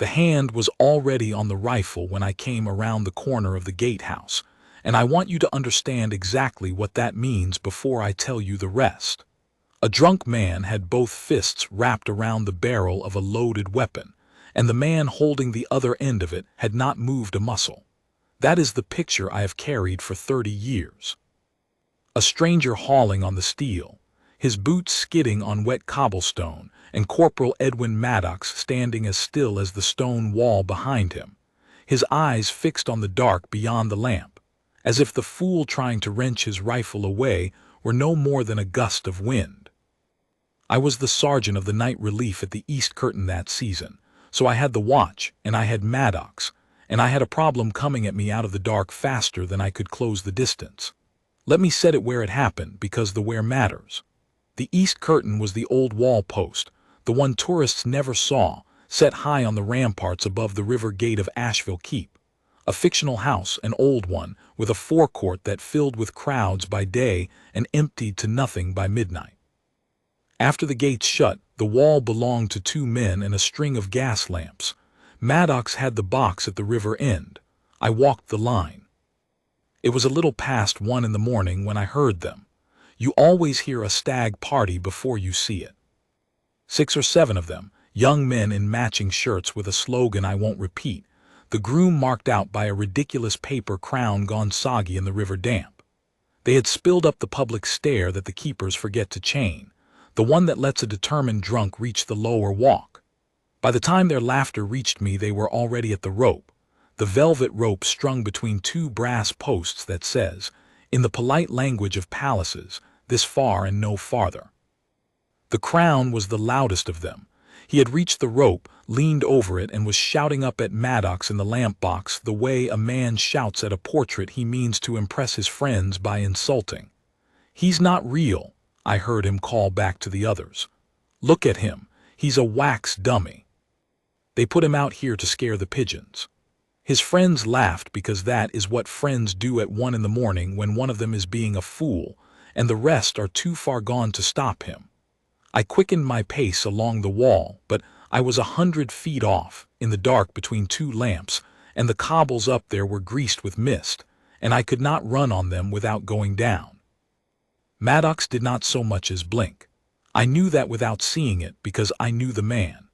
The hand was already on the rifle when I came around the corner of the gatehouse, and I want you to understand exactly what that means before I tell you the rest. A drunk man had both fists wrapped around the barrel of a loaded weapon, and the man holding the other end of it had not moved a muscle. That is the picture I have carried for 30 years. A stranger hauling on the steel, his boots skidding on wet cobblestone, and Corporal Edwin Maddox standing as still as the stone wall behind him, his eyes fixed on the dark beyond the lamp, as if the fool trying to wrench his rifle away were no more than a gust of wind. I was the sergeant of the night relief at the East Curtain that season, so I had the watch, and I had Maddox, and I had a problem coming at me out of the dark faster than I could close the distance. Let me set it where it happened, because the where matters. The East Curtain was the old wall post, the one tourists never saw, set high on the ramparts above the river gate of Asheville Keep. A fictional house, an old one, with a forecourt that filled with crowds by day and emptied to nothing by midnight. After the gates shut, the wall belonged to 2 men and a string of gas lamps. Maddox had the box at the river end. I walked the line. It was a little past 1 in the morning when I heard them. You always hear a stag party before you see it. 6 or 7 of them, young men in matching shirts with a slogan I won't repeat, the groom marked out by a ridiculous paper crown gone soggy in the river damp. They had spilled up the public stair that the keepers forget to chain, the one that lets a determined drunk reach the lower walk. By the time their laughter reached me, they were already at the rope, the velvet rope strung between 2 brass posts that says, in the polite language of palaces, this far and no farther. The crown was the loudest of them. He had reached the rope, leaned over it, and was shouting up at Maddox in the lamp box the way a man shouts at a portrait he means to impress his friends by insulting. "He's not real," I heard him call back to the others. "Look at him. He's a wax dummy. They put him out here to scare the pigeons." His friends laughed because that is what friends do at 1 in the morning when one of them is being a fool, and the rest are too far gone to stop him. I quickened my pace along the wall, but I was 100 feet off, in the dark between 2 lamps, and the cobbles up there were greased with mist, and I could not run on them without going down. Maddox did not so much as blink. I knew that without seeing it, because I knew the man.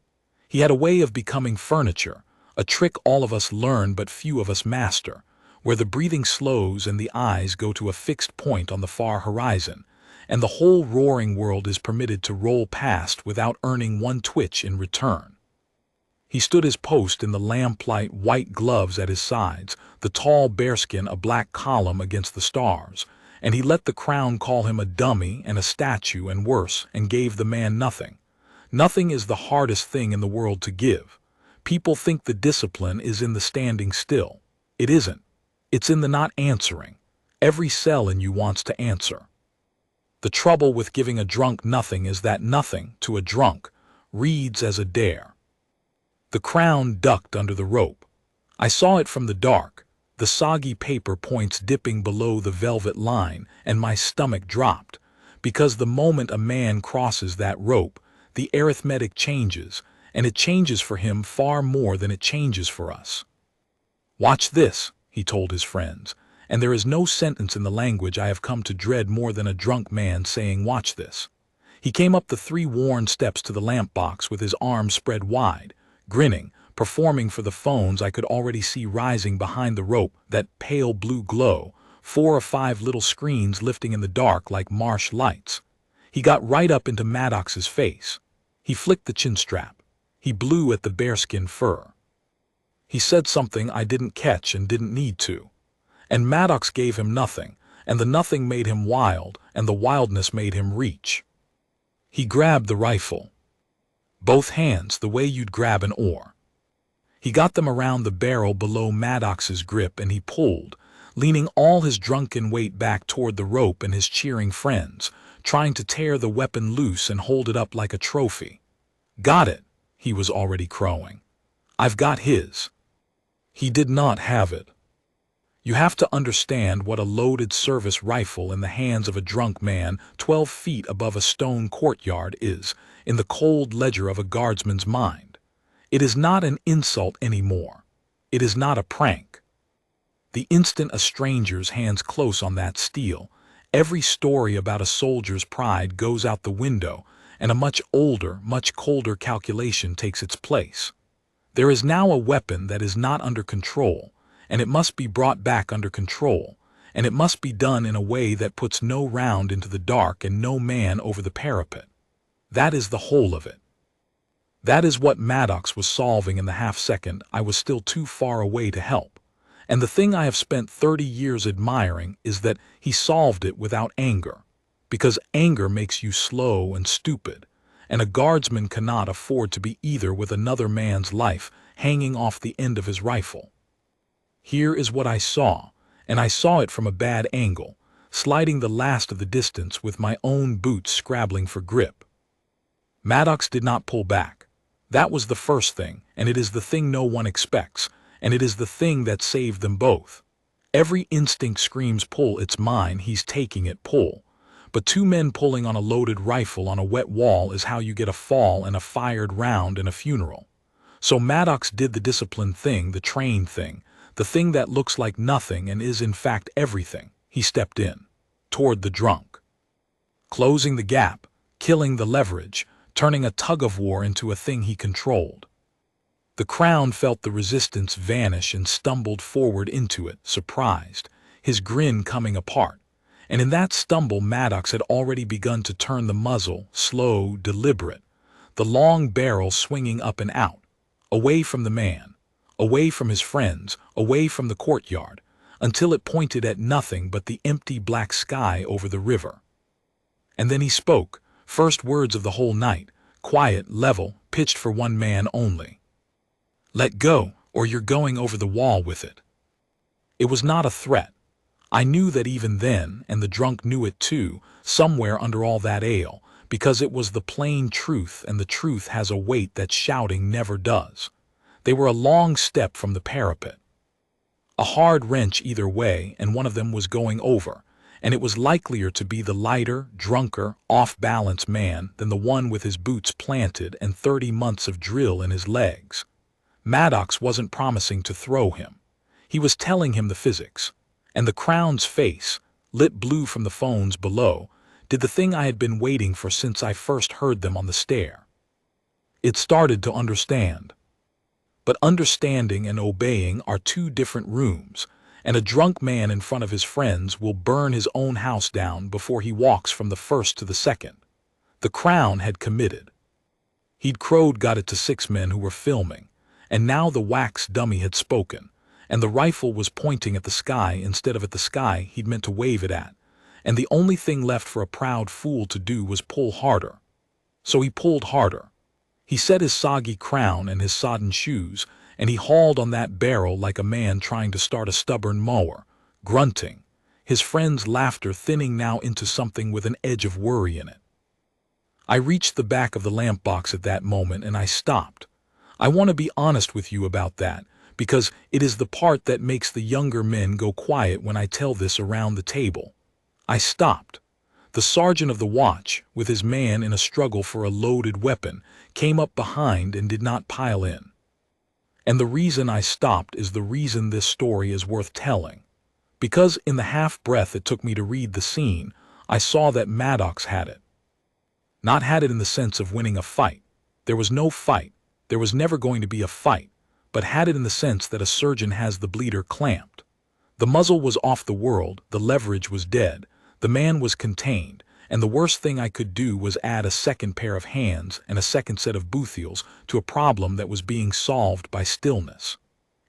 He had a way of becoming furniture, a trick all of us learn but few of us master, where the breathing slows and the eyes go to a fixed point on the far horizon, and the whole roaring world is permitted to roll past without earning one twitch in return. He stood his post in the lamplight, white gloves at his sides, the tall bearskin a black column against the stars, and he let the crown call him a dummy and a statue and worse, and gave the man nothing. Nothing is the hardest thing in the world to give. People think the discipline is in the standing still. It isn't. It's in the not answering. Every cell in you wants to answer. The trouble with giving a drunk nothing is that nothing, to a drunk, reads as a dare. The crown ducked under the rope. I saw it from the dark, the soggy paper points dipping below the velvet line, and my stomach dropped, because the moment a man crosses that rope, the arithmetic changes, and it changes for him far more than it changes for us. "Watch this," he told his friends, and there is no sentence in the language I have come to dread more than a drunk man saying, "Watch this." He came up the 3 worn steps to the lamp box with his arms spread wide, grinning, performing for the phones I could already see rising behind the rope, that pale blue glow, 4 or 5 little screens lifting in the dark like marsh lights. He got right up into Maddox's face. He flicked the chin strap. He blew at the bearskin fur. He said something I didn't catch and didn't need to. And Maddox gave him nothing, and the nothing made him wild, and the wildness made him reach. He grabbed the rifle. Both hands, the way you'd grab an oar. He got them around the barrel below Maddox's grip, and he pulled, leaning all his drunken weight back toward the rope and his cheering friends, trying to tear the weapon loose and hold it up like a trophy. "Got it," he was already crowing. "I've got his." He did not have it. You have to understand what a loaded service rifle in the hands of a drunk man 12 feet above a stone courtyard is, in the cold ledger of a guardsman's mind. It is not an insult anymore. It is not a prank. The instant a stranger's hands close on that steel, every story about a soldier's pride goes out the window, and a much older, much colder calculation takes its place. There is now a weapon that is not under control, and it must be brought back under control, and it must be done in a way that puts no round into the dark and no man over the parapet. That is the whole of it. That is what Maddox was solving in the half-second I was still too far away to help. And the thing I have spent 30 years admiring is that he solved it without anger, because anger makes you slow and stupid, and a guardsman cannot afford to be either with another man's life hanging off the end of his rifle. Here is what I saw, and I saw it from a bad angle, sliding the last of the distance with my own boots scrabbling for grip. Maddox did not pull back. That was the first thing, and it is the thing no one expects, and it is the thing that saved them both. Every instinct screams pull, it's mine, he's taking it, pull. But two men pulling on a loaded rifle on a wet wall is how you get a fall and a fired round in a funeral. So Maddox did the disciplined thing, the trained thing, the thing that looks like nothing and is in fact everything. He stepped in, toward the drunk. Closing the gap, killing the leverage, turning a tug-of-war into a thing he controlled. The Crown felt the resistance vanish and stumbled forward into it, surprised, his grin coming apart. And in that stumble Maddox had already begun to turn the muzzle, slow, deliberate, the long barrel swinging up and out, away from the man, away from his friends, away from the courtyard, until it pointed at nothing but the empty black sky over the river. And then he spoke, first words of the whole night, quiet, level, pitched for one man only. "Let go, or you're going over the wall with it." It was not a threat. I knew that even then, and the drunk knew it too, somewhere under all that ale, because it was the plain truth, and the truth has a weight that shouting never does. They were a long step from the parapet. A hard wrench either way, and one of them was going over, and it was likelier to be the lighter, drunker, off-balance man than the one with his boots planted and 30 months of drill in his legs. Maddox wasn't promising to throw him. He was telling him the physics. And the Crown's face, lit blue from the phones below, did the thing I had been waiting for since I first heard them on the stair. It started to understand. But understanding and obeying are two different rooms, and a drunk man in front of his friends will burn his own house down before he walks from the first to the second. The Crown had committed. He'd got it to 6 men who were filming, and now the wax dummy had spoken, and the rifle was pointing at the sky instead of at the sky he'd meant to wave it at, and the only thing left for a proud fool to do was pull harder. So he pulled harder. He set his soggy crown and his sodden shoes, and he hauled on that barrel like a man trying to start a stubborn mower, grunting, his friend's laughter thinning now into something with an edge of worry in it. I reached the back of the lamp box at that moment, and I stopped. I want to be honest with you about that, because it is the part that makes the younger men go quiet when I tell this around the table. I stopped. The sergeant of the watch, with his man in a struggle for a loaded weapon, came up behind and did not pile in. And the reason I stopped is the reason this story is worth telling. Because in the half-breath it took me to read the scene, I saw that Maddox had it. Not had it in the sense of winning a fight. There was no fight. There was never going to be a fight, but had it in the sense that a surgeon has the bleeder clamped. The muzzle was off the world, the leverage was dead, the man was contained, and the worst thing I could do was add a second pair of hands and a second set of boothiels to a problem that was being solved by stillness.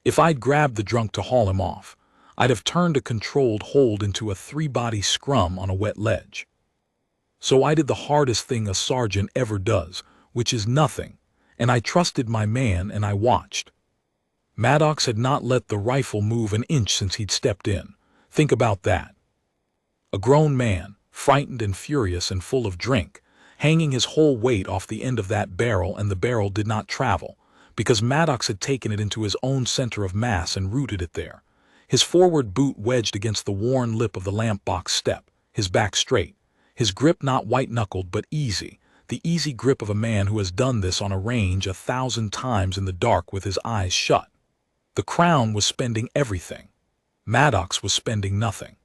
If I'd grabbed the drunk to haul him off, I'd have turned a controlled hold into a 3-body scrum on a wet ledge. So I did the hardest thing a sergeant ever does, which is nothing, and I trusted my man and I watched. Maddox had not let the rifle move an inch since he'd stepped in. Think about that. A grown man, frightened and furious and full of drink, hanging his whole weight off the end of that barrel, and the barrel did not travel, because Maddox had taken it into his own center of mass and rooted it there. His forward boot wedged against the worn lip of the lamp box step, his back straight, his grip not white-knuckled but easy, the easy grip of a man who has done this on a range 1,000 times in the dark with his eyes shut. The crown was spending everything. Maddox was spending nothing.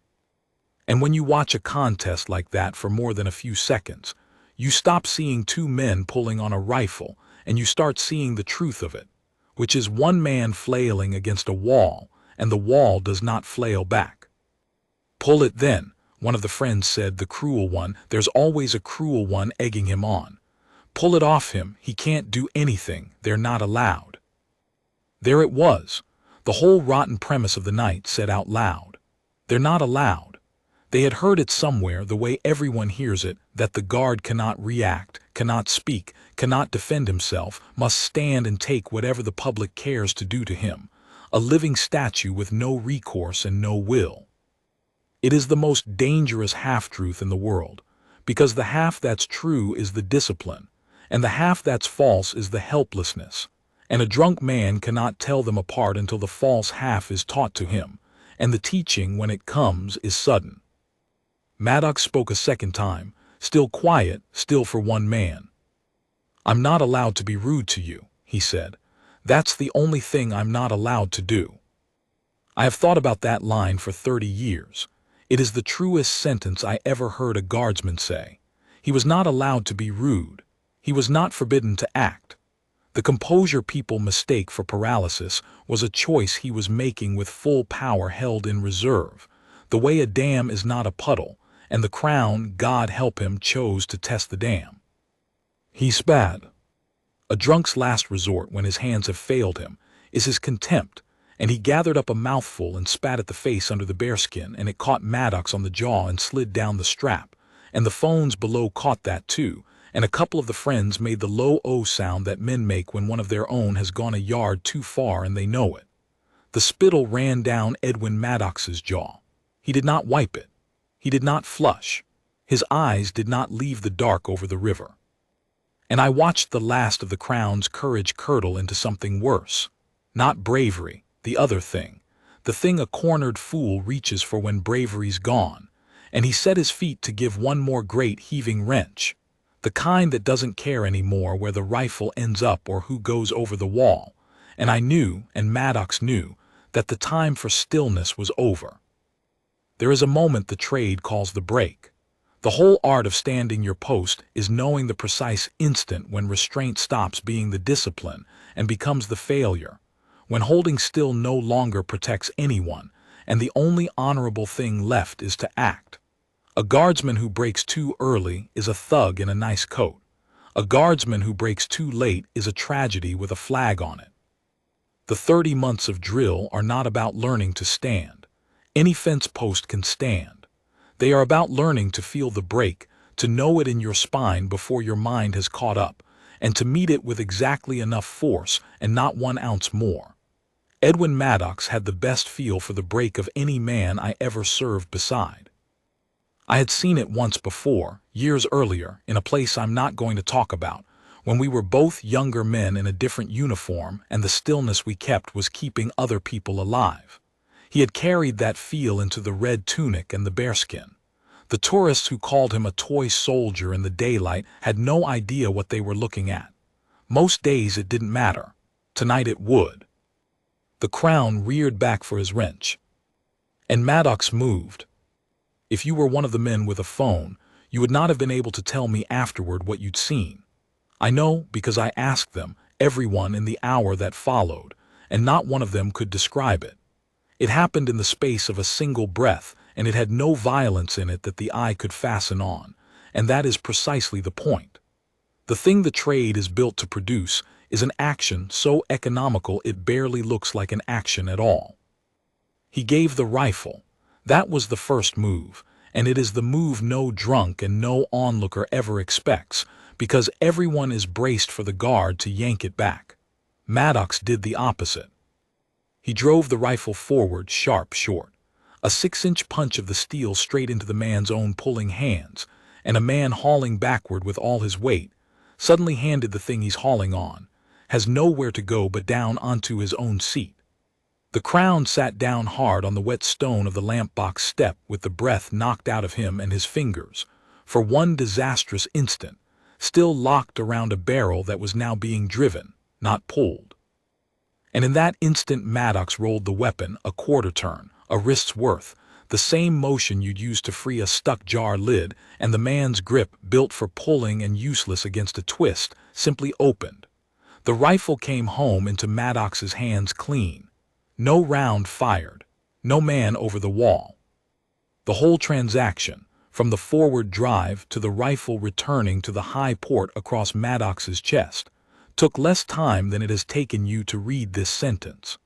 And when you watch a contest like that for more than a few seconds, you stop seeing two men pulling on a rifle and you start seeing the truth of it, which is one man flailing against a wall, and the wall does not flail back. "Pull it then," one of the friends said, "the cruel one, there's always a cruel one egging him on. Pull it off him, he can't do anything, they're not allowed." There it was, the whole rotten premise of the night said out loud. They're not allowed. They had heard it somewhere the way everyone hears it, that the guard cannot react, cannot speak, cannot defend himself, must stand and take whatever the public cares to do to him, a living statue with no recourse and no will. It is the most dangerous half-truth in the world, because the half that's true is the discipline, and the half that's false is the helplessness, and a drunk man cannot tell them apart until the false half is taught to him, and the teaching, when it comes, is sudden. Maddox spoke a second time, still quiet, still for one man. "I'm not allowed to be rude to you," he said. "That's the only thing I'm not allowed to do." I have thought about that line for 30 years. It is the truest sentence I ever heard a guardsman say. He was not allowed to be rude. He was not forbidden to act. The composure people mistake for paralysis was a choice he was making with full power held in reserve, the way a dam is not a puddle, and the crown, God help him, chose to test the dam. He spat. A drunk's last resort when his hands have failed him is his contempt, and he gathered up a mouthful and spat at the face under the bearskin, and it caught Maddox on the jaw and slid down the strap, and the phones below caught that too, and a couple of the friends made the low O sound that men make when one of their own has gone a yard too far and they know it. The spittle ran down Edwin Maddox's jaw. He did not wipe it. He did not flush. His eyes did not leave the dark over the river. And I watched the last of the crown's courage curdle into something worse. Not bravery, the other thing. The thing a cornered fool reaches for when bravery's gone. And he set his feet to give one more great heaving wrench. The kind that doesn't care anymore where the rifle ends up or who goes over the wall. And I knew, and Maddox knew, that the time for stillness was over. There is a moment the trade calls the break. The whole art of standing your post is knowing the precise instant when restraint stops being the discipline and becomes the failure, when holding still no longer protects anyone, and the only honorable thing left is to act. A guardsman who breaks too early is a thug in a nice coat. A guardsman who breaks too late is a tragedy with a flag on it. The 30 months of drill are not about learning to stand. Any fence post can stand. They are about learning to feel the break, to know it in your spine before your mind has caught up, and to meet it with exactly enough force and not 1 ounce more. Edwin Maddox had the best feel for the break of any man I ever served beside. I had seen it once before, years earlier, in a place I'm not going to talk about, when we were both younger men in a different uniform and the stillness we kept was keeping other people alive. He had carried that feel into the red tunic and the bearskin. The tourists who called him a toy soldier in the daylight had no idea what they were looking at. Most days it didn't matter. Tonight it would. The crown reared back for his wrench. And Maddox moved. If you were one of the men with a phone, you would not have been able to tell me afterward what you'd seen. I know because I asked them, everyone in the hour that followed, and not one of them could describe it. It happened in the space of a single breath, and it had no violence in it that the eye could fasten on, and that is precisely the point. The thing the trade is built to produce is an action so economical it barely looks like an action at all. He gave the rifle. That was the first move, and it is the move no drunk and no onlooker ever expects, because everyone is braced for the guard to yank it back. Maddox did the opposite. He drove the rifle forward, sharp, short. A 6-inch punch of the steel straight into the man's own pulling hands, and a man hauling backward with all his weight, suddenly handed the thing he's hauling on, has nowhere to go but down onto his own seat. The crown sat down hard on the wet stone of the lamp box step with the breath knocked out of him and his fingers, for one disastrous instant, still locked around a barrel that was now being driven, not pulled. And in that instant Maddox rolled the weapon a quarter turn, a wrist's worth, the same motion you'd use to free a stuck jar lid, and the man's grip, built for pulling and useless against a twist, simply opened. The rifle came home into Maddox's hands clean. No round fired. No man over the wall. The whole transaction, from the forward drive to the rifle returning to the high port across Maddox's chest, took less time than it has taken you to read this sentence.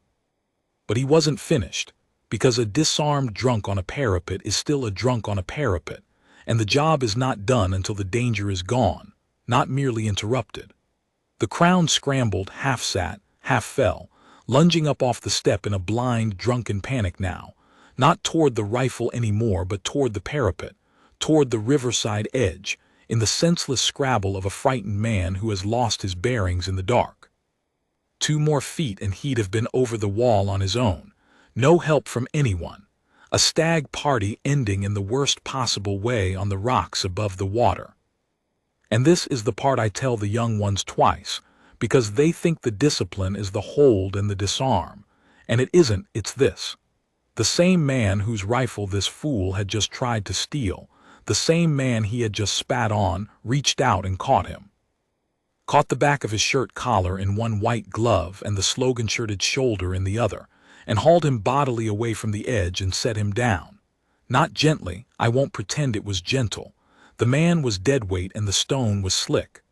But he wasn't finished, because a disarmed drunk on a parapet is still a drunk on a parapet, and the job is not done until the danger is gone, not merely interrupted. The Crown scrambled, half sat, half fell, lunging up off the step in a blind, drunken panic now, not toward the rifle anymore but toward the parapet, toward the riverside edge, in the senseless scrabble of a frightened man who has lost his bearings in the dark. 2 more feet and he'd have been over the wall on his own. No help from anyone. A stag party ending in the worst possible way on the rocks above the water. And this is the part I tell the young ones twice, because they think the discipline is the hold and the disarm. And it isn't, it's this. The same man whose rifle this fool had just tried to steal, the same man he had just spat on, reached out and caught him. Caught the back of his shirt collar in one white glove and the slogan-shirted shoulder in the other, and hauled him bodily away from the edge and set him down. Not gently, I won't pretend it was gentle. The man was deadweight and the stone was slick.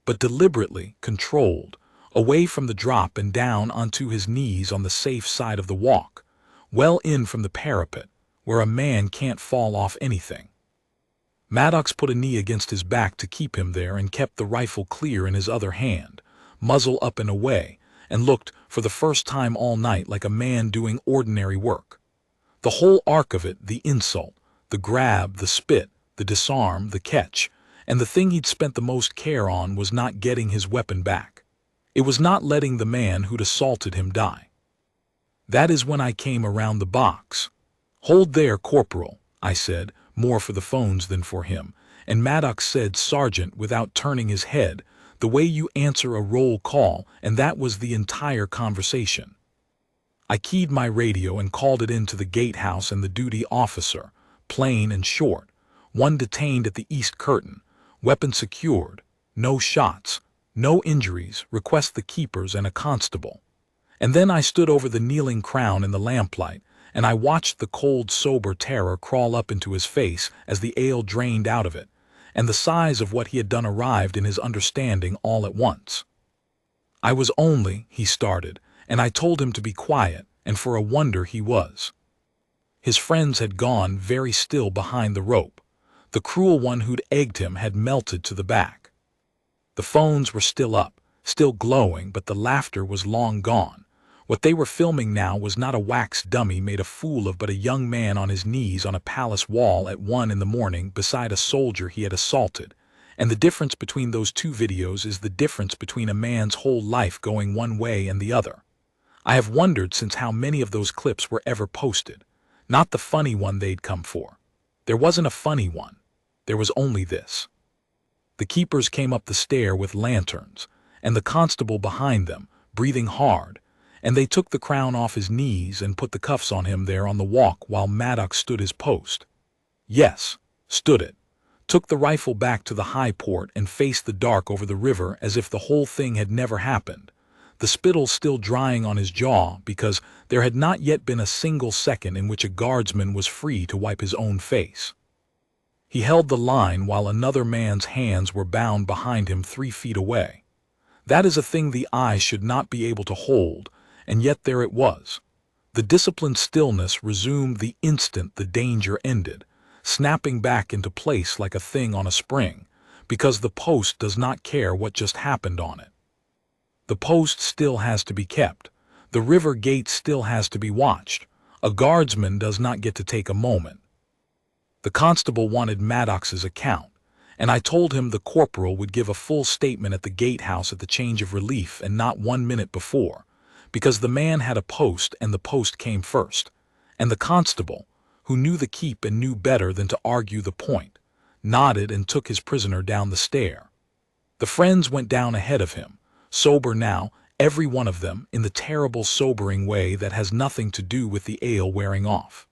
But deliberately, controlled, away from the drop and down onto his knees on the safe side of the walk, well in from the parapet, where a man can't fall off anything. Maddox put a knee against his back to keep him there and kept the rifle clear in his other hand, muzzle up and away, and looked, for the first time all night, like a man doing ordinary work. The whole arc of it, the insult, the grab, the spit, the disarm, the catch, and the thing he'd spent the most care on was not getting his weapon back. It was not letting the man who'd assaulted him die. That is when I came around the box. "Hold there, Corporal," I said, more for the phones than for him, and Maddox said, "Sergeant," without turning his head, the way you answer a roll call, and that was the entire conversation. I keyed my radio and called it into the gatehouse and the duty officer, plain and short, one detained at the east curtain, weapon secured, no shots, no injuries, request the keepers and a constable. And then I stood over the kneeling Crown in the lamplight, and I watched the cold, sober terror crawl up into his face as the ale drained out of it, and the size of what he had done arrived in his understanding all at once. "I was only," he started, and I told him to be quiet, and for a wonder he was. His friends had gone very still behind the rope. The cruel one who'd egged him had melted to the back. The phones were still up, still glowing, but the laughter was long gone. What they were filming now was not a wax dummy made a fool of, but a young man on his knees on a palace wall at 1 in the morning beside a soldier he had assaulted. And the difference between those 2 videos is the difference between a man's whole life going one way and the other. I have wondered since how many of those clips were ever posted. Not the funny one they'd come for. There wasn't a funny one. There was only this. The keepers came up the stair with lanterns, and the constable behind them, breathing hard, and they took the Crown off his knees and put the cuffs on him there on the walk while Maddox stood his post. Yes, stood it. Took the rifle back to the high port and faced the dark over the river as if the whole thing had never happened, the spittle still drying on his jaw because there had not yet been a single second in which a guardsman was free to wipe his own face. He held the line while another man's hands were bound behind him 3 feet away. That is a thing the eye should not be able to hold, and yet there it was. The disciplined stillness resumed the instant the danger ended, snapping back into place like a thing on a spring, because the post does not care what just happened on it. The post still has to be kept. The river gate still has to be watched. A guardsman does not get to take a moment. The constable wanted Maddox's account, and I told him the corporal would give a full statement at the gatehouse at the change of relief and not 1 minute before, because the man had a post and the post came first, and the constable, who knew the keep and knew better than to argue the point, nodded and took his prisoner down the stair. The friends went down ahead of him, sober now, every one of them, in the terrible sobering way that has nothing to do with the ale wearing off.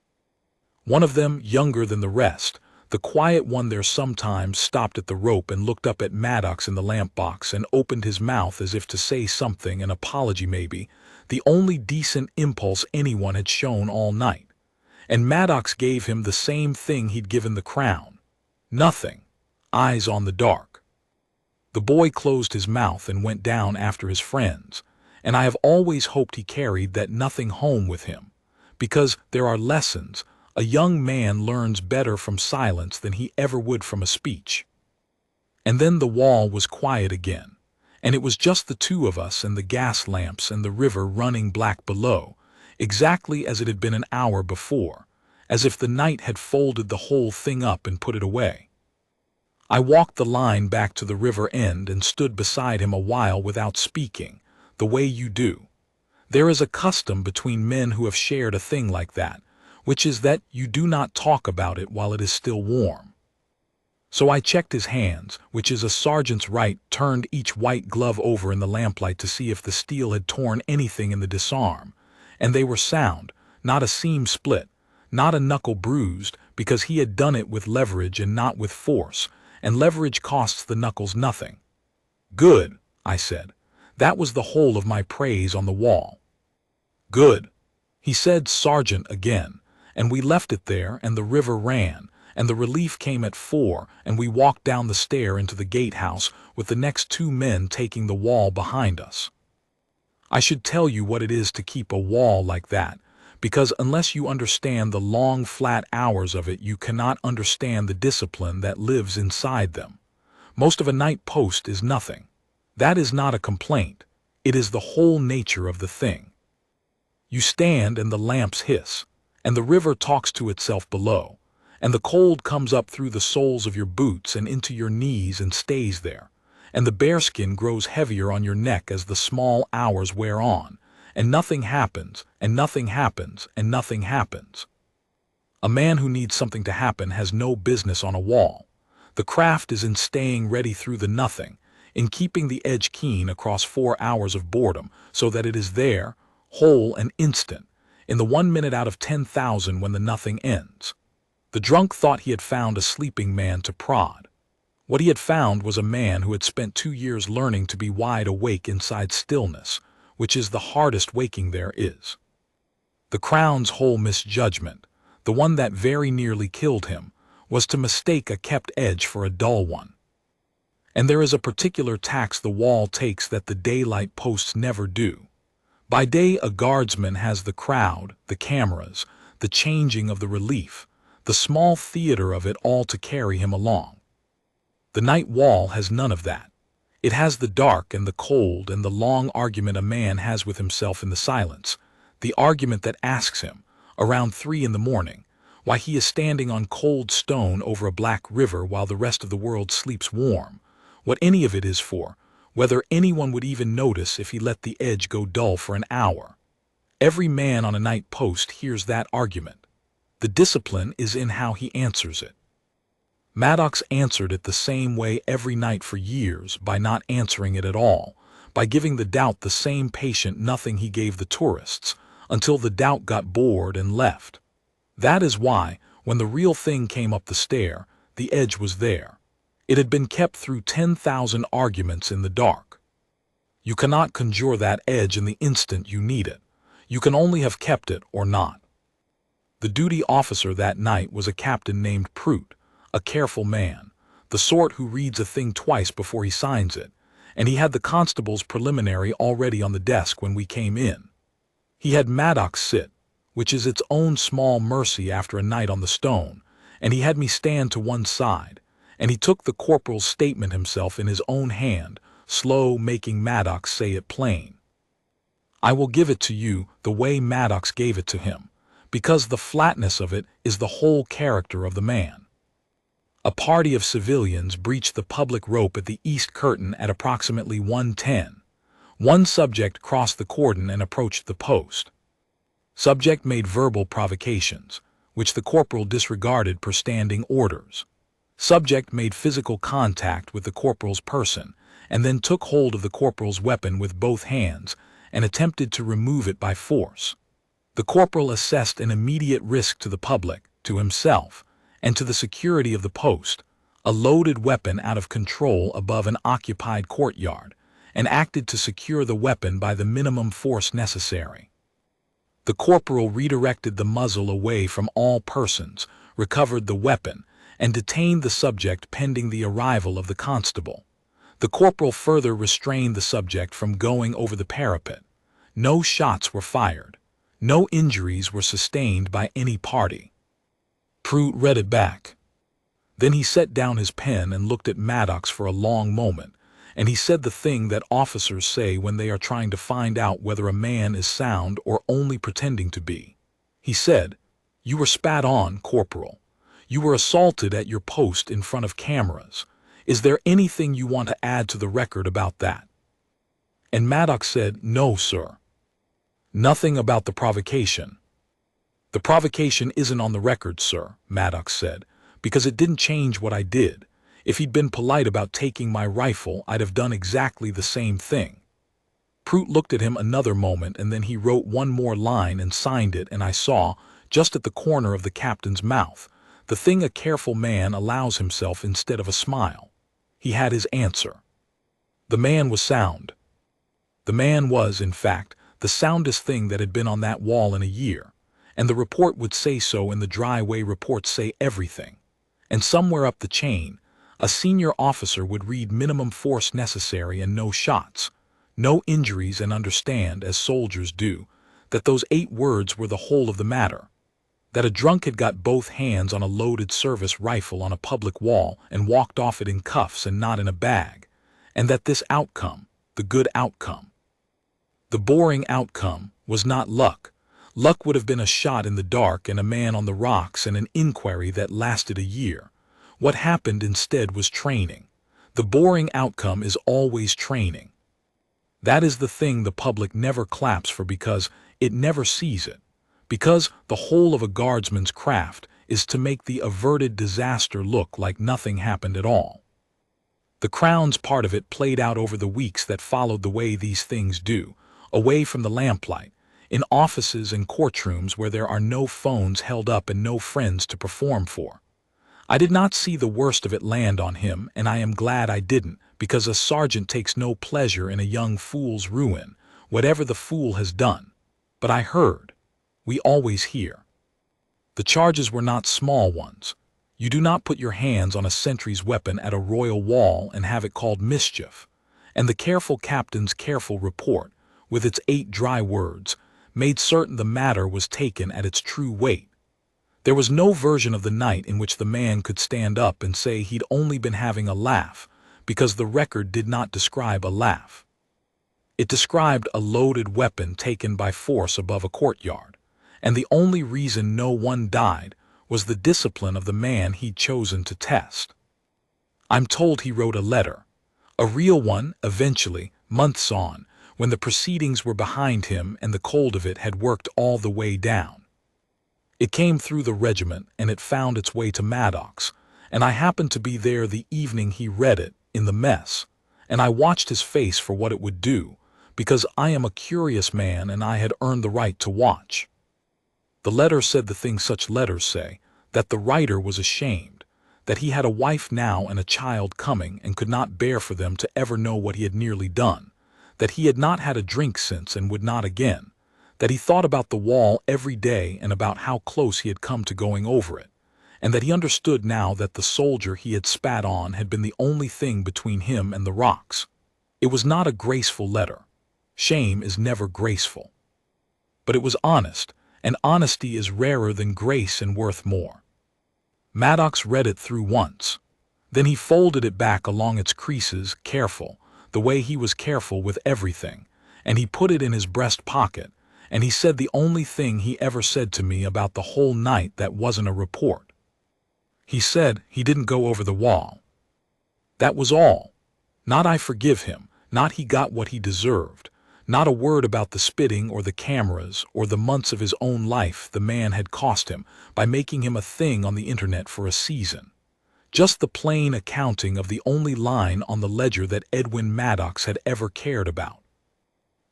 One of them, younger than the rest, the quiet one there sometimes, stopped at the rope and looked up at Maddox in the lamp box and opened his mouth as if to say something, an apology maybe, the only decent impulse anyone had shown all night. And Maddox gave him the same thing he'd given the Crown. Nothing. Eyes on the dark. The boy closed his mouth and went down after his friends, and I have always hoped he carried that nothing home with him, because there are lessons. A young man learns better from silence than he ever would from a speech. And then the wall was quiet again, and it was just the two of us and the gas lamps and the river running black below, exactly as it had been an hour before, as if the night had folded the whole thing up and put it away. I walked the line back to the river end and stood beside him a while without speaking, the way you do. There is a custom between men who have shared a thing like that, which is that you do not talk about it while it is still warm. So I checked his hands, which is a sergeant's right, turned each white glove over in the lamplight to see if the steel had torn anything in the disarm, and they were sound, not a seam split, not a knuckle bruised, because he had done it with leverage and not with force, and leverage costs the knuckles nothing. Good, I said. That was the whole of my praise on the wall. Good, he said, sergeant, again. And we left it there, and the river ran, and the relief came at 4, and we walked down the stair into the gatehouse with the next 2 men taking the wall behind us. I should tell you what it is to keep a wall like that, because unless you understand the long flat hours of it, you cannot understand the discipline that lives inside them. Most of a night post is nothing. That is not a complaint. It is the whole nature of the thing. You stand and the lamps hiss, and the river talks to itself below, and the cold comes up through the soles of your boots and into your knees and stays there, and the bearskin grows heavier on your neck as the small hours wear on, and nothing happens, and nothing happens, and nothing happens. A man who needs something to happen has no business on a wall. The craft is in staying ready through the nothing, in keeping the edge keen across 4 hours of boredom, so that it is there, whole and instant, in the 1 minute out of 10,000 when the nothing ends. The drunk thought he had found a sleeping man to prod. What he had found was a man who had spent 2 years learning to be wide awake inside stillness, which is the hardest waking there is. The Crown's whole misjudgment, the one that very nearly killed him, was to mistake a kept edge for a dull one. And there is a particular tax the wall takes that the daylight posts never do. By day a guardsman has the crowd, the cameras, the changing of the relief, the small theater of it all to carry him along. The night wall has none of that. It has the dark and the cold and the long argument a man has with himself in the silence, the argument that asks him, around 3 in the morning, why he is standing on cold stone over a black river while the rest of the world sleeps warm, what any of it is for, whether anyone would even notice if he let the edge go dull for an hour. Every man on a night post hears that argument. The discipline is in how he answers it. Maddox answered it the same way every night for years, by not answering it at all, by giving the doubt the same patient nothing he gave the tourists, until the doubt got bored and left. That is why, when the real thing came up the stair, the edge was there. It had been kept through 10,000 arguments in the dark. You cannot conjure that edge in the instant you need it. You can only have kept it or not. The duty officer that night was a captain named Prout, a careful man, the sort who reads a thing twice before he signs it, and he had the constable's preliminary already on the desk when we came in. He had Maddox sit, which is its own small mercy after a night on the stone, and he had me stand to one side, and he took the corporal's statement himself in his own hand, slow, making Maddox say it plain. I will give it to you the way Maddox gave it to him, because the flatness of it is the whole character of the man. A party of civilians breached the public rope at the east curtain at approximately 1:10. One subject crossed the cordon and approached the post. Subject made verbal provocations, which the corporal disregarded per standing orders. Subject made physical contact with the corporal's person, and then took hold of the corporal's weapon with both hands and attempted to remove it by force. The corporal assessed an immediate risk to the public, to himself, and to the security of the post, a loaded weapon out of control above an occupied courtyard, and acted to secure the weapon by the minimum force necessary. The corporal redirected the muzzle away from all persons, recovered the weapon, and detained the subject pending the arrival of the constable. The corporal further restrained the subject from going over the parapet. No shots were fired. No injuries were sustained by any party. Prout read it back. Then he set down his pen and looked at Maddox for a long moment, and he said the thing that officers say when they are trying to find out whether a man is sound or only pretending to be. He said, "You were spat on, Corporal. You were assaulted at your post in front of cameras. Is there anything you want to add to the record about that?" And Maddox said, "No, sir. Nothing about the provocation." "The provocation isn't on the record, sir," Maddox said, "because it didn't change what I did. If he'd been polite about taking my rifle, I'd have done exactly the same thing." Prout looked at him another moment, and then he wrote one more line and signed it, and I saw, just at the corner of the captain's mouth, the thing a careful man allows himself instead of a smile. He had his answer. The man was sound. The man was, in fact, the soundest thing that had been on that wall in a year, and the report would say so in the dry way reports say everything. And somewhere up the chain, a senior officer would read minimum force necessary and no shots, no injuries, and understand, as soldiers do, that those 8 words were the whole of the matter. That a drunk had got both hands on a loaded service rifle on a public wall and walked off it in cuffs and not in a bag, and that this outcome, the good outcome, the boring outcome, was not luck. Luck would have been a shot in the dark and a man on the rocks and an inquiry that lasted a year. What happened instead was training. The boring outcome is always training. That is the thing the public never claps for because it never sees it. Because the whole of a guardsman's craft is to make the averted disaster look like nothing happened at all. The Crown's part of it played out over the weeks that followed the way these things do, away from the lamplight, in offices and courtrooms where there are no phones held up and no friends to perform for. I did not see the worst of it land on him, and I am glad I didn't, because a sergeant takes no pleasure in a young fool's ruin, whatever the fool has done. But I heard. We always hear. The charges were not small ones. You do not put your hands on a sentry's weapon at a royal wall and have it called mischief. And the careful captain's careful report, with its 8 dry words, made certain the matter was taken at its true weight. There was no version of the night in which the man could stand up and say he'd only been having a laugh, because the record did not describe a laugh. It described a loaded weapon taken by force above a courtyard, and the only reason no one died was the discipline of the man he'd chosen to test. I'm told he wrote a letter, a real one, eventually, months on, when the proceedings were behind him and the cold of it had worked all the way down. It came through the regiment and it found its way to Maddox, and I happened to be there the evening he read it, in the mess, and I watched his face for what it would do, because I am a curious man and I had earned the right to watch. The letter said the thing such letters say, that the writer was ashamed, that he had a wife now and a child coming and could not bear for them to ever know what he had nearly done, that he had not had a drink since and would not again, that he thought about the wall every day and about how close he had come to going over it, and that he understood now that the soldier he had spat on had been the only thing between him and the rocks. It was not a graceful letter. Shame is never graceful. But it was honest, and honesty is rarer than grace and worth more. Maddox read it through once. Then he folded it back along its creases, careful, the way he was careful with everything, and he put it in his breast pocket, and he said the only thing he ever said to me about the whole night that wasn't a report. He said he didn't go over the wall. That was all. Not I forgive him, not he got what he deserved, not a word about the spitting or the cameras or the months of his own life the man had cost him by making him a thing on the internet for a season. Just the plain accounting of the only line on the ledger that Edwin Maddox had ever cared about.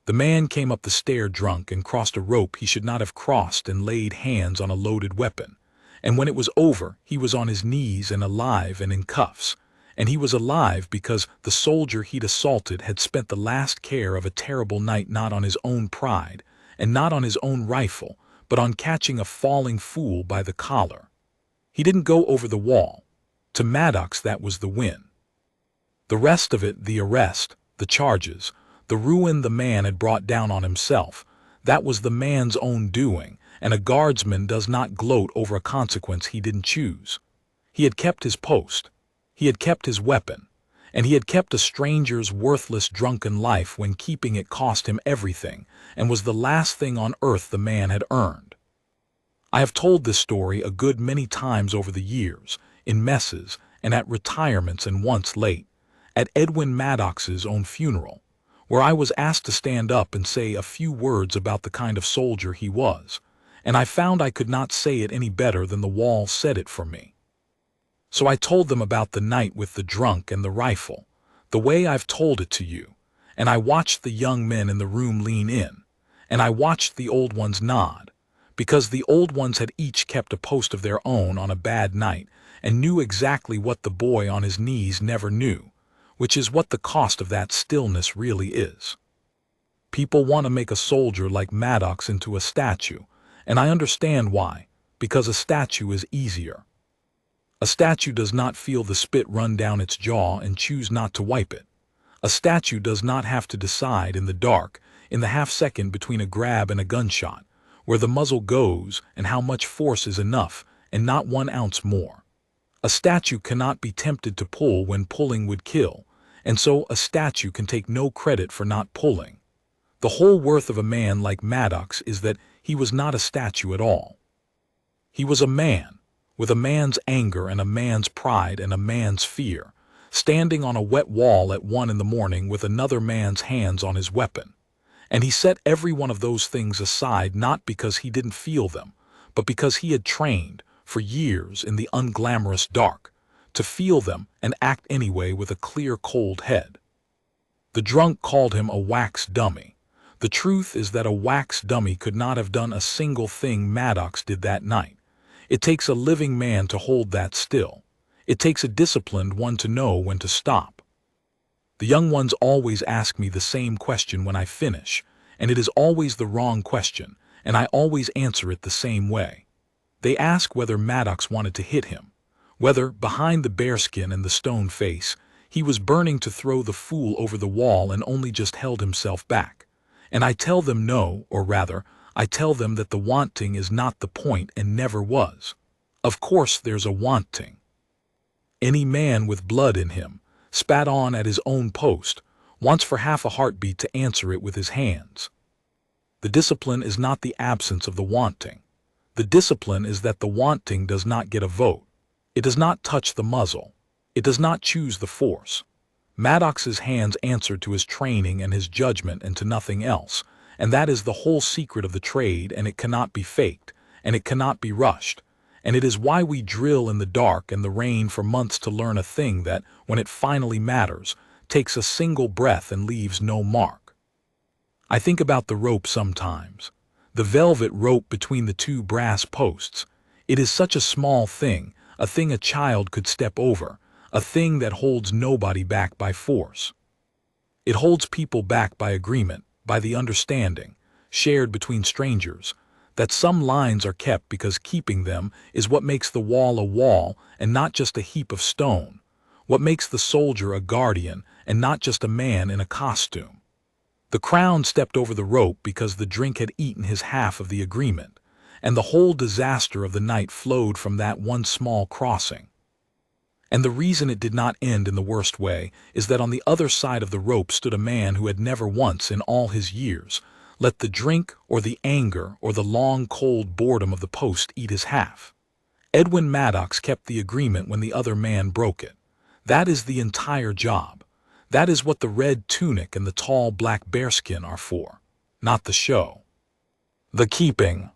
The man came up the stair drunk and crossed a rope he should not have crossed and laid hands on a loaded weapon. And when it was over, he was on his knees and alive and in cuffs. And he was alive because the soldier he'd assaulted had spent the last care of a terrible night not on his own pride and not on his own rifle, but on catching a falling fool by the collar. He didn't go over the wall. To Maddox that was the win. The rest of it, the arrest, the charges, the ruin the man had brought down on himself, that was the man's own doing, and a guardsman does not gloat over a consequence he didn't choose. He had kept his post. He had kept his weapon. And he had kept a stranger's worthless drunken life when keeping it cost him everything and was the last thing on earth the man had earned. I have told this story a good many times over the years, in messes and at retirements, and once late, at Edwin Maddox's own funeral, where I was asked to stand up and say a few words about the kind of soldier he was, and I found I could not say it any better than the wall said it for me. So I told them about the night with the drunk and the rifle, the way I've told it to you, and I watched the young men in the room lean in, and I watched the old ones nod, because the old ones had each kept a post of their own on a bad night and knew exactly what the boy on his knees never knew, which is what the cost of that stillness really is. People want to make a soldier like Maddox into a statue, and I understand why, because a statue is easier. A statue does not feel the spit run down its jaw and choose not to wipe it. A statue does not have to decide in the dark, in the half-second between a grab and a gunshot, where the muzzle goes and how much force is enough, and not 1 ounce more. A statue cannot be tempted to pull when pulling would kill, and so a statue can take no credit for not pulling. The whole worth of a man like Maddox is that he was not a statue at all. He was a man, with a man's anger and a man's pride and a man's fear, standing on a wet wall at 1 in the morning with another man's hands on his weapon. And he set every one of those things aside not because he didn't feel them, but because he had trained, for years in the unglamorous dark, to feel them and act anyway with a clear, cold head. The drunk called him a wax dummy. The truth is that a wax dummy could not have done a single thing Maddox did that night. It takes a living man to hold that still. It takes a disciplined one to know when to stop. The young ones always ask me the same question when I finish, and it is always the wrong question, and I always answer it the same way. They ask whether Maddox wanted to hit him, whether, behind the bearskin and the stone face, he was burning to throw the fool over the wall and only just held himself back. And I tell them no, or rather, I tell them that the wanting is not the point and never was. Of course there's a wanting. Any man with blood in him, spat on at his own post, wants for half a heartbeat to answer it with his hands. The discipline is not the absence of the wanting. The discipline is that the wanting does not get a vote. It does not touch the muzzle. It does not choose the force. Maddox's hands answered to his training and his judgment and to nothing else, and that is the whole secret of the trade, and it cannot be faked, and it cannot be rushed, and it is why we drill in the dark and the rain for months to learn a thing that, when it finally matters, takes a single breath and leaves no mark. I think about the rope sometimes. The velvet rope between the 2 brass posts. It is such a small thing, a thing a child could step over, a thing that holds nobody back by force. It holds people back by agreement, by the understanding, shared between strangers, that some lines are kept because keeping them is what makes the wall a wall and not just a heap of stone, what makes the soldier a guardian and not just a man in a costume. The crown stepped over the rope because the drink had eaten his half of the agreement, and the whole disaster of the night flowed from that one small crossing. And the reason it did not end in the worst way is that on the other side of the rope stood a man who had never once in all his years let the drink or the anger or the long cold boredom of the post eat his half. Edwin Maddox kept the agreement when the other man broke it. That is the entire job. That is what the red tunic and the tall black bearskin are for, not the show. The keeping.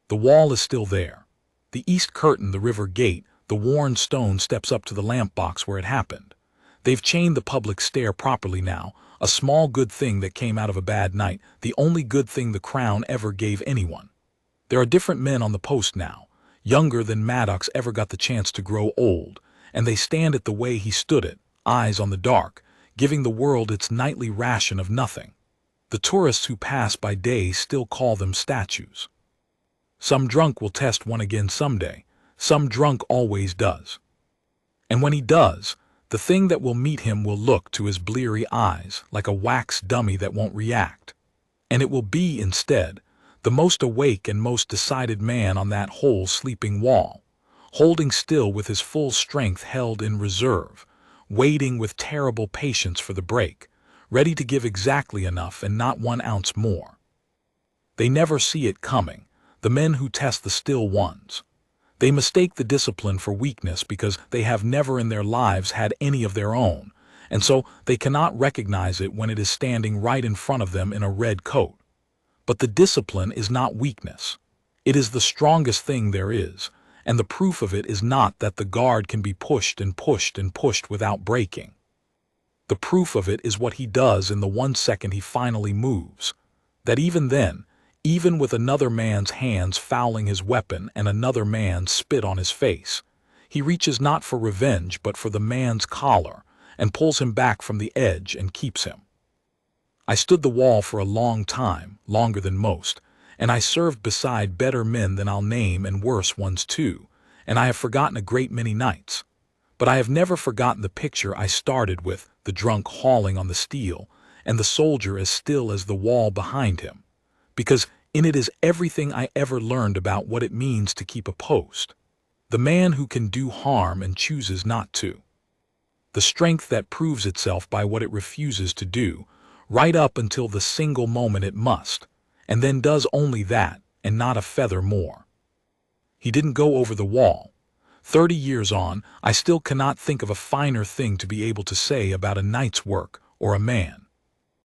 The wall is still there. The east curtain, the river gate, The worn stone steps up to the lamp box where it happened. They've chained the public stair properly now, a small good thing that came out of a bad night, the only good thing the crown ever gave anyone. There are different men on the post now, younger than Maddox ever got the chance to grow old, and they stand it the way he stood it, eyes on the dark, giving the world its nightly ration of nothing. The tourists who pass by day still call them statues. Some drunk will test one again someday. Some drunk always does. And when he does, the thing that will meet him will look to his bleary eyes like a wax dummy that won't react. And it will be, instead, the most awake and most decided man on that whole sleeping wall, holding still with his full strength held in reserve, waiting with terrible patience for the break, ready to give exactly enough and not 1 ounce more. They never see it coming, the men who test the still ones. They mistake the discipline for weakness because they have never in their lives had any of their own, and so they cannot recognize it when it is standing right in front of them in a red coat. But the discipline is not weakness. It is the strongest thing there is, and the proof of it is not that the guard can be pushed and pushed and pushed without breaking. The proof of it is what he does in the 1 second he finally moves, that even then, even with another man's hands fouling his weapon and another man's spit on his face, he reaches not for revenge but for the man's collar and pulls him back from the edge and keeps him. I stood the wall for a long time, longer than most, and I served beside better men than I'll name and worse ones too, and I have forgotten a great many nights. But I have never forgotten the picture I started with, the drunk hauling on the steel, and the soldier as still as the wall behind him, because in it is everything I ever learned about what it means to keep a post. The man who can do harm and chooses not to. The strength that proves itself by what it refuses to do, right up until the single moment it must, and then does only that and not a feather more. He didn't go over the wall. 30 years on, I still cannot think of a finer thing to be able to say about a night's work or a man.